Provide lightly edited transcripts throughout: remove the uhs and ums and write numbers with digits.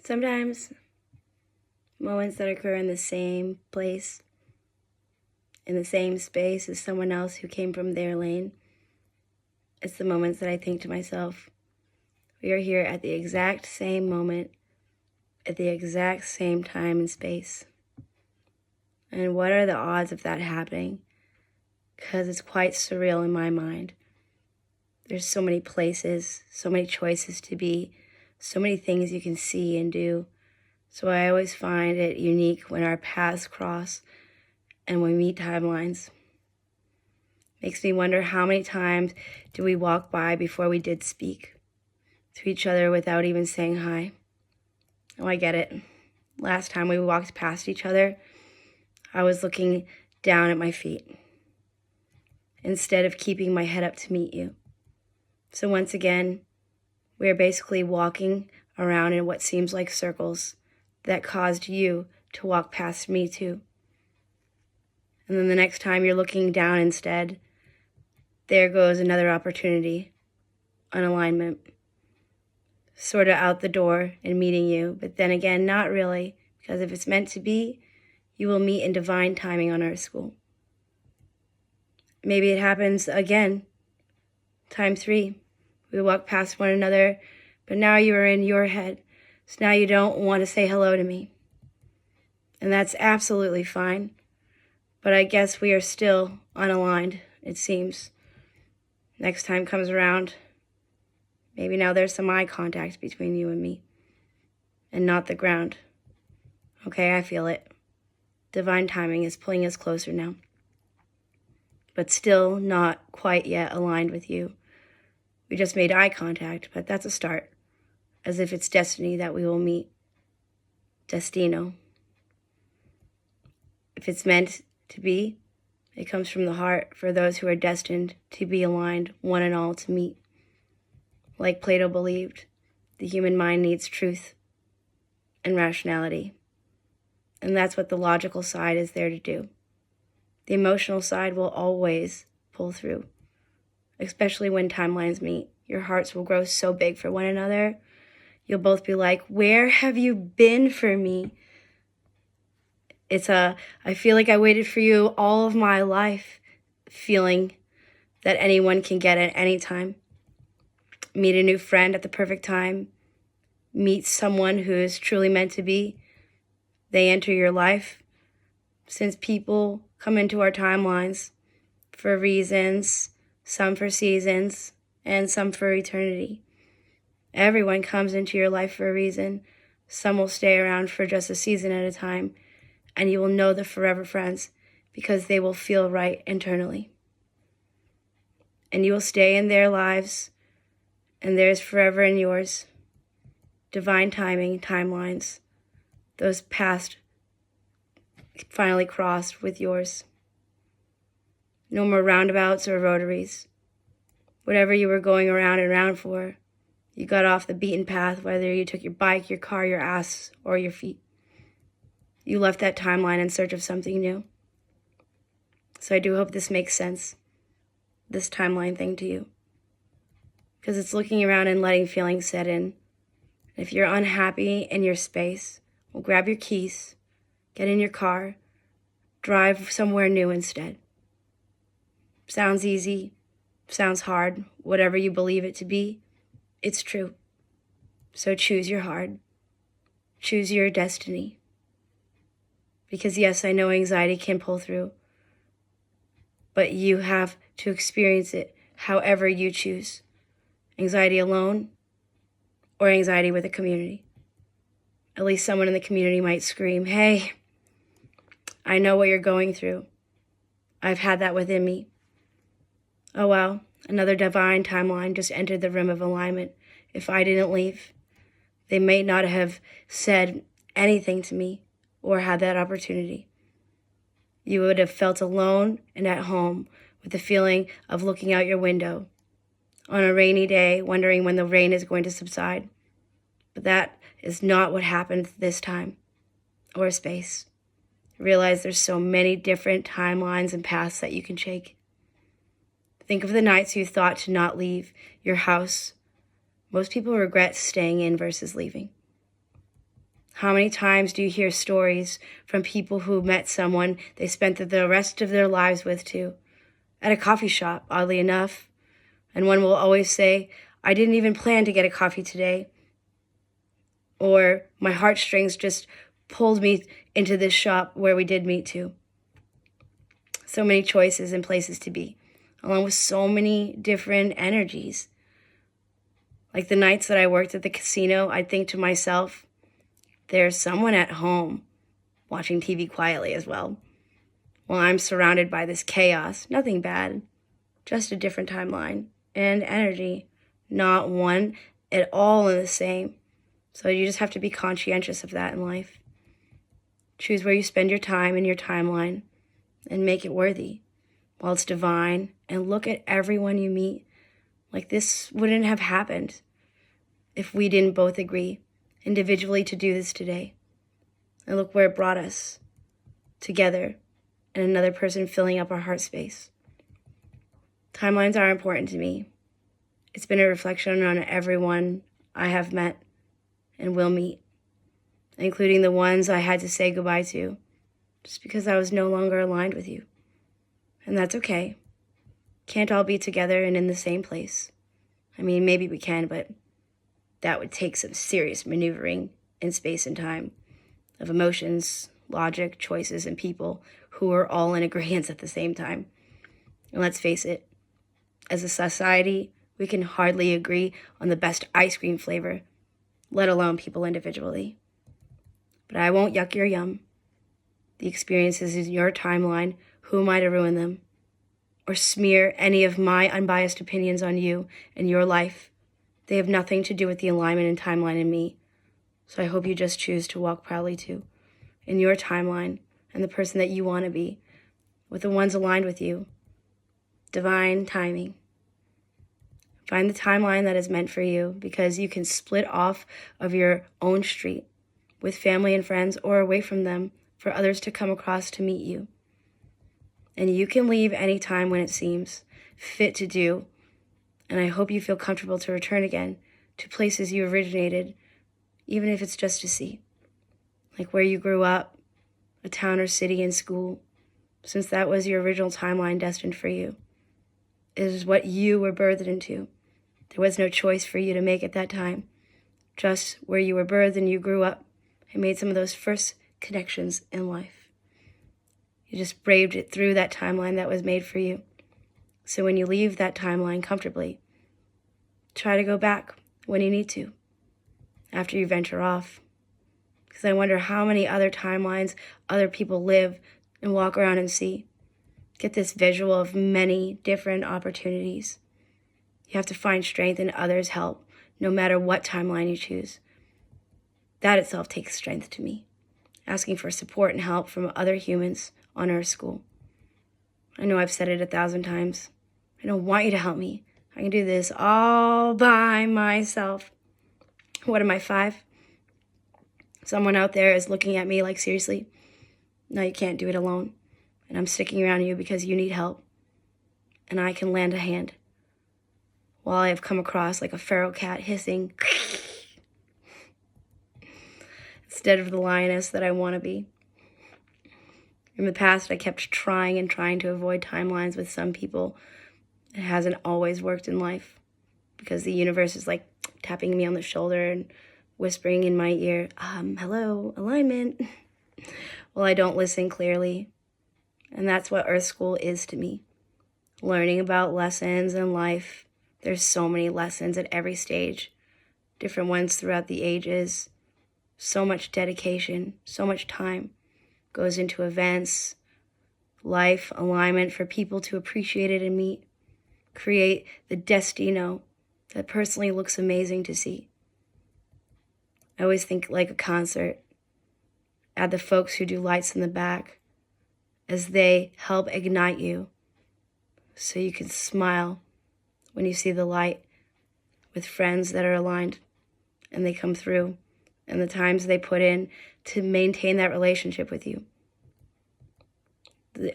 Sometimes moments that occur in the same place, in the same space as someone else who came from their lane, it's the moments that I think to myself, we are here at the exact same moment, at the exact same time and space. And what are the odds of that happening? Because it's quite surreal in my mind. There's so many places, so many choices to be, so many things you can see and do. So I always find it unique when our paths cross and we meet timelines. Makes me wonder how many times do we walk by before we did speak to each other without even saying hi. Oh, I get it. Last time we walked past each other, I was looking down at my feet instead of keeping my head up to meet you. So once again, we are basically walking around in what seems like circles that caused you to walk past me too. And then the next time you're looking down instead, there goes another opportunity, an alignment, sort of out the door and meeting you, but then again, not really, because if it's meant to be, you will meet in divine timing on Earth School. Maybe it happens again, time 3. We walk past one another, but now you are in your head, so now you don't want to say hello to me. And that's absolutely fine, but I guess we are still unaligned, it seems. Next time comes around, maybe now there's some eye contact between you and me, and not the ground. Okay, I feel it. Divine timing is pulling us closer now, but still not quite yet aligned with you. We just made eye contact, but that's a start, as if it's destiny that we will meet. Destino. If it's meant to be, it comes from the heart for those who are destined to be aligned, one and all to meet. Like Plato believed, the human mind needs truth and rationality. And that's what the logical side is there to do. The emotional side will always pull through, especially when timelines meet. Your hearts will grow so big for one another. You'll both be like, where have you been for me? I feel like I waited for you all of my life, feeling that anyone can get at any time. Meet a new friend at the perfect time. Meet someone who is truly meant to be. They enter your life. Since people come into our timelines for reasons, some for seasons, and some for eternity. Everyone comes into your life for a reason. Some will stay around for just a season at a time, and you will know the forever friends because they will feel right internally. And you will stay in their lives, and theirs forever in yours. Divine timing, timelines, those past finally crossed with yours. No more roundabouts or rotaries. Whatever you were going around and around for, you got off the beaten path, whether you took your bike, your car, your ass, or your feet. You left that timeline in search of something new. So I do hope this makes sense, this timeline thing to you. Because it's looking around and letting feelings set in. If you're unhappy in your space, well, grab your keys, get in your car, drive somewhere new instead. Sounds easy, sounds hard, whatever you believe it to be, it's true. So choose your heart, choose your destiny. Because yes, I know anxiety can pull through, but you have to experience it however you choose. Anxiety alone or anxiety with a community. At least someone in the community might scream, hey, I know what you're going through. I've had that within me. Oh well, another divine timeline just entered the rim of alignment. If I didn't leave, they may not have said anything to me or had that opportunity. You would have felt alone and at home with the feeling of looking out your window on a rainy day, wondering when the rain is going to subside. But that is not what happened this time or space. Realize there's so many different timelines and paths that you can take. Think of the nights you thought to not leave your house. Most people regret staying in versus leaving. How many times do you hear stories from people who met someone they spent the rest of their lives with too? At a coffee shop, oddly enough. And one will always say, I didn't even plan to get a coffee today. Or my heartstrings just pulled me into this shop where we did meet too. So many choices and places to be, along with so many different energies. Like the nights that I worked at the casino, I'd think to myself, there's someone at home watching TV quietly as well. While I'm surrounded by this chaos, nothing bad, just a different timeline and energy, not one at all in the same. So you just have to be conscientious of that in life. Choose where you spend your time in your timeline and make it worthy while it's divine, and look at everyone you meet. Like this wouldn't have happened if we didn't both agree individually to do this today. And look where it brought us together, and another person filling up our heart space. Timelines are important to me. It's been a reflection on everyone I have met and will meet, including the ones I had to say goodbye to, just because I was no longer aligned with you. And that's okay. Can't all be together and in the same place. I mean, maybe we can, but that would take some serious maneuvering in space and time of emotions, logic, choices, and people who are all in agreement at the same time. And let's face it, as a society, we can hardly agree on the best ice cream flavor, let alone people individually. But I won't yuck your yum. The experiences in your timeline, who am I to ruin them? Or smear any of my unbiased opinions on you and your life? They have nothing to do with the alignment and timeline in me. So I hope you just choose to walk proudly too, in your timeline and the person that you want to be, with the ones aligned with you. Divine timing. Find the timeline that is meant for you, because you can split off of your own street with family and friends or away from them for others to come across to meet you. And you can leave any time when it seems fit to do. And I hope you feel comfortable to return again to places you originated, even if it's just to see. Like where you grew up, a town or city and school, since that was your original timeline destined for you. It is what you were birthed into. There was no choice for you to make at that time. Just where you were birthed and you grew up and made some of those first connections in life. You just braved it through that timeline that was made for you. So when you leave that timeline comfortably, try to go back when you need to, after you venture off. Because I wonder how many other timelines other people live and walk around and see. Get this visual of many different opportunities. You have to find strength in others' help, no matter what timeline you choose. That itself takes strength to me. Asking for support and help from other humans on Earth School. I know I've said it 1,000 times. I don't want you to help me. I can do this all by myself. What am I, 5? Someone out there is looking at me like, seriously? No, you can't do it alone. And I'm sticking around you because you need help. And I can lend a hand. While I have come across like a feral cat hissing instead of the lioness that I want to be. In the past, I kept trying and trying to avoid timelines with some people. It hasn't always worked in life, because the universe is like tapping me on the shoulder and whispering in my ear, hello, alignment. Well, I don't listen clearly. And that's what Earth School is to me. Learning about lessons in life. There's so many lessons at every stage, different ones throughout the ages. So much dedication, so much time goes into events, life, alignment for people to appreciate it and meet. Create the destino that personally looks amazing to see. I always think like a concert. Add the folks who do lights in the back as they help ignite you so you can smile when you see the light with friends that are aligned and they come through, and the times they put in to maintain that relationship with you.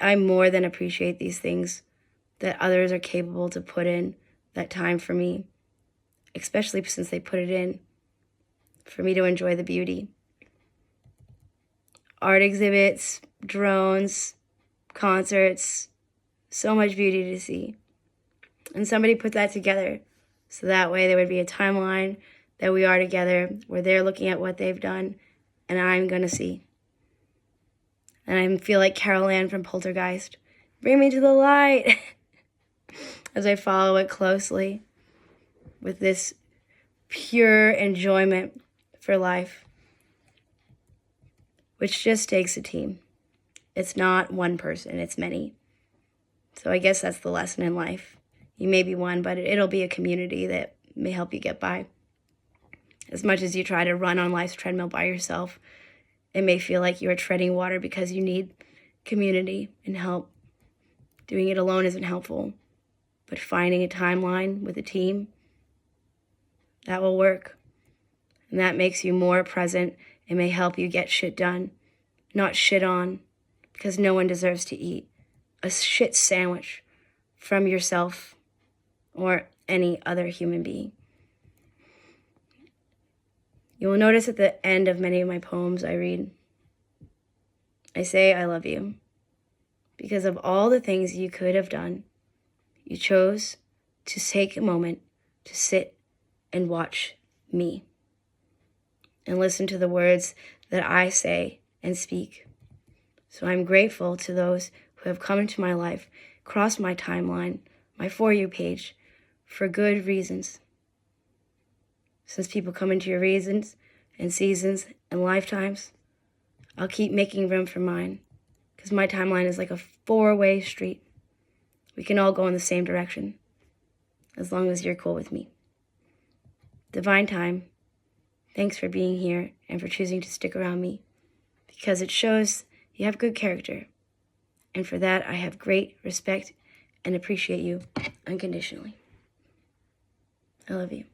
I more than appreciate these things that others are capable to put in that time for me, especially since they put it in for me to enjoy the beauty. art exhibits, drones, concerts, so much beauty to see. And somebody put that together so that way there would be a timeline that we are together, where they're looking at what they've done, and I'm going to see. And I feel like Carol Ann from Poltergeist. Bring me to the light as I follow it closely with this pure enjoyment for life, which just takes a team. It's not one person, it's many. So I guess that's the lesson in life. You may be one, but it'll be a community that may help you get by. As much as you try to run on life's treadmill by yourself, it may feel like you are treading water because you need community and help. Doing it alone isn't helpful, but finding a timeline with a team, that will work. And that makes you more present and may help you get shit done, not shit on, because no one deserves to eat a shit sandwich from yourself or any other human being. You will notice at the end of many of my poems I read, I say I love you. Because of all the things you could have done, you chose to take a moment to sit and watch me and listen to the words that I say and speak. So I'm grateful to those who have come into my life, crossed my timeline, my For You page, for good reasons. Since people come into your reasons and seasons and lifetimes, I'll keep making room for mine, because my timeline is like a 4-way street. We can all go in the same direction, as long as you're cool with me. Divine Time, thanks for being here and for choosing to stick around me, because it shows you have good character. And for that, I have great respect and appreciate you unconditionally. I love you.